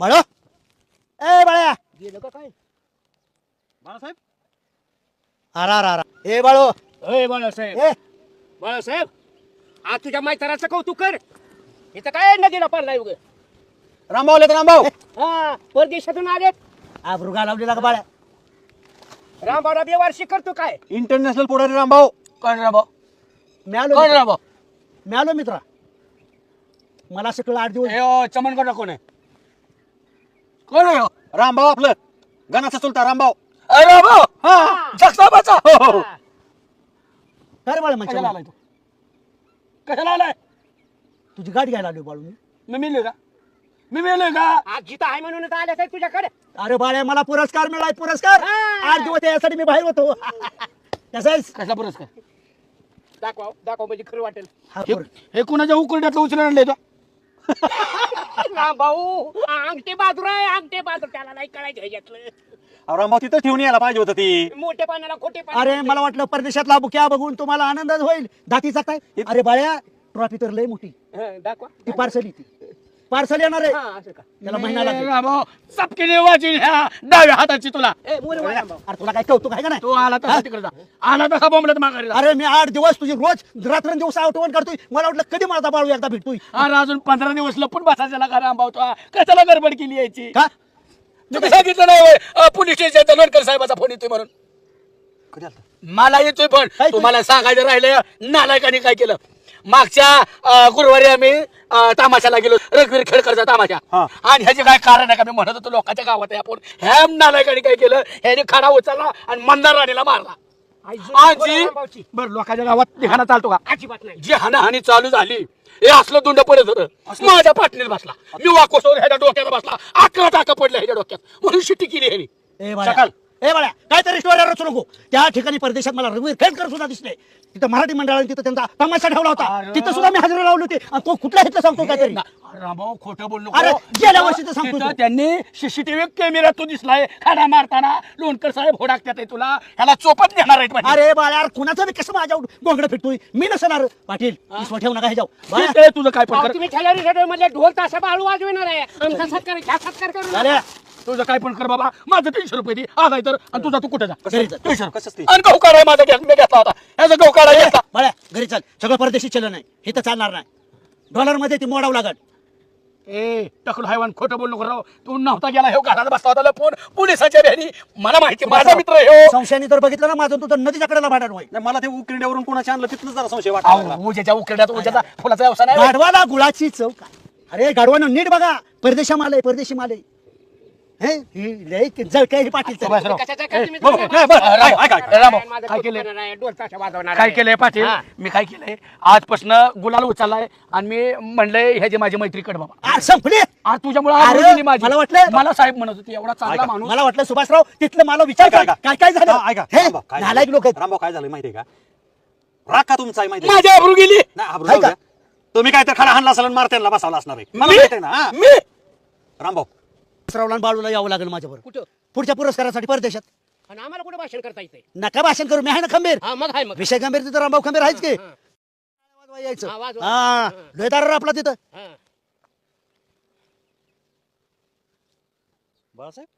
बाळो ए बाळ्या गेलं का काय बाळासाहेब? अरा ए बाळो अय बाळासाहेब, ए बाळासाहेब आज तुझ्या मैत्राचं कौतुक कर. इथं काय नदीला पडलाय उग. रामभाऊ आले रामभाऊ हा परदेशातून आलेत. आबरू लावलेला का बाळ्या रामभाऊला बेवारशी करतो काय? इंटरनॅशनल पुढारी रामभाऊ कोण रामभाऊ? मिळालो कोण रामभाऊ? मिळालो मित्रा मला सगळं 8 दिवस चमनगड कोण आहे? कोण आहे? रामभाऊ आपलं गणाचा चुलता रामभाऊ अरे रामभाऊ हा जगताबाचा. हो. काय बाळा कशाला म्हणजे आलाय तू? कशाला आलाय? तुझी गाडी घ्यायला आली बाळू मी मी मिळलोय का? मी मिळलोय का? आज जिथं आहे म्हणून आल्या साहेब तुझ्याकडे. अरे बाळ्या मला पुरस्कार मिळालाय पुरस्कार हा. 8 दिवस यासाठी मी बाहेर होतो कसं आहेस? कसला पुरस्कार? दाखवा दाखवा म्हणजे खरं वाटेल. हा, हे कुणाच्या उकरड्यातलं उचलून आणलंय तो? भाऊ अंगठे बाजूर आहे, अंगठे बाजूर. त्याला नाही कळायचं ह्याच्यातलं. रामभाऊ तिथं ठेवून यायला पाहिजे होतं ती. मोठे पाण्याला खोटे पाणी. अरे मला वाटलं परदेशातला बुक्या बघून तुम्हाला आनंद होईल दातीचा काय अरे बाळ्या ट्रॉफी तर लय मोठी हं, दाखवा. ती पार्सल येणार आहे हा, असं का? त्याला महिना लागेल रामभाऊ चपकीने वाजून ह्या डाव्या हाताची तुला. अरे तुला काय कौतुक आहे का नाही तू आला तसा तिकडे जा. आला तसा बोंबलत माघारी जा. अरे मी 8 दिवस तुझी रोज रात्रंदिवस आठवण करतोय मला वाटलं कधी माझा बाळू एकदा भेटतोय अरे अजून 15 दिवस लपून बसायला का रामभाऊ? तो कशाला गडबड केली यायची? का तुम्ही सांगितलं नाही होय, पोलीस स्टेशनचा लोणकर साहेबाचा फोन येतोय म्हणून. कधी आलता? मला येतोय पण काय तुम्हाला सांगायचं राहिलं नालायकाने काय केलं. मागच्या गुरुवारी आम्ही तमाशाला गेलो, रघुवीर खेळकरचा तमाशा. हा. आणि ह्याचे काय कारण आहे का? मी म्हणत होतो लोकांच्या गावात आहे आपण. ह्या नालायकाने काय केलं, ह्याने खाडा उचलला आणि मंदार राणीला मारला. आजी बर लोकांच्या गावात धिहाणा चालतो का? अजिबात नाही. जी हाणाहाणी चालू झाली हे असलं दुंड पडत होतं. माझ्या पाटणीत बसला, मी वाकोसवर ह्याच्या डोक्यात बसला. 11 टाका पडल्या ह्याच्या डोक्यात म्हणून शिट्टी केली ह्यानी. ए बाळ्या सकाळ. ए बाळ्या काहीतरी स्टोरी रचू नको. त्या ठिकाणी परदेशात मला रघुवीर खेळकर सुद्धा दिसले. तिथं मराठी मंडळाने तिथं त्यांचा तमाशा ठेवला होता. अरे. तिथं सुद्धा मी हजेरी लावली होती आणि तो कुठल्या हितलं सांगतो काहीतरी रामभाऊ खोटं बोललो. अरे, गेल्या वर्षीचं सांगतो तू. त्यांनी सीसीटीव्ही कॅमेरा तो दिसलाय खाडा मारताना. लोणकर साहेब होडाकतात तुला, ह्याला चोपत घेणार आहेत म्हणजे. अरे बाळ्या यार कुणाचं मी कसं माझ्या गोंगडं फिरतोय मी नसणार पाटील विश्वास ठेवू नका हे जाऊ बाळ्या ठीक आहे, तुझं काय पण कर. तुम्ही मध्ये ढोल ताशा बाळू वाजविणार आहे. आमचा सत्कार करू. बाळ्या, तुझं काय पण कर बाबा. माझं 300 रुपये दे आगाय तर, आणि तुझा तू कुठे जा. घरी जा. 300. कसं ते? आणि गहू काढाय माझा गॅस मी घेतला होता. ह्याचा गहू काढाय घेतला. बाळ्या घरी चाल सगळं परदेशी चलन नाही हे तर चालणार नाही डॉलर मध्ये ती मोडावं लागत ए टकलू हैवान खोटं बोल नको राव. तू नव्हता गेला ह्यो घरात बसला होता लपून पोलिसाच्या भ्यानी. मला माहिती माझा मित्र ह्यो. संशयाने तर बघितलं ना माझं तुझं नदीच्या कडेला भांडण होईल नाही, मला ते उकिरड्यावरून कोणाच्या आणलं तिथलं जरा संशय वाटला. उजेच्या उकिरड्यात उजेचा फुलाचा व्यवसाय नाही. गाढवाला गुळाची चव काय अरे गाढवानं नीट बघा परदेशा माल आहे परदेशी माल आहे हे ही लय जळकाय पाटील सुभाषराव. काय केलंय पाटील? मी काय केलंय आजपासून गुलाल उचललाय आणि मी म्हणलंय ह्याची माझी मैत्री कड बाबा. संपली आज तुझ्यामुळे अरे, आबरू गेली माझी. मला वाटलं- मला साहेब म्हणत होती एवढा चांगला ऐका, माणूस. मला वाटलं सुभाषराव तिथलं मला विचार ऐका, कर. ऐका. काय काय झालं ऐका हे, रामभाऊ, काय नालायक लोक झालं? रामभाऊ काय झालं माहितीये का? राग का तुमचा आहे माहिती माझी आबरू गेली. नाही आबरू ऐका. जाऊ द्या. तुम्ही काय तर खडा हाणला असेल आणि मारत्यांना बसावला असणार आहे मला मी? माहिती आहे ना. हा. मी रामभाऊ सुभाषरावला आणि बाळूला यावं लागेल माझ्याबरोबर कुठं? पुढच्या पुरस्कारासाठी परदेशात आणि आम्हाला कुठे भाषण करता येते? नका भाषण करू मी आहे ना खंबीर मग आहे मग. विषय खंबीर तिथं रामभाऊ खंबीर आहेच की हा. वाजवा यायचं हा, वाजवा. हा लोयदार आपला तिथं हा. बाळासाहेब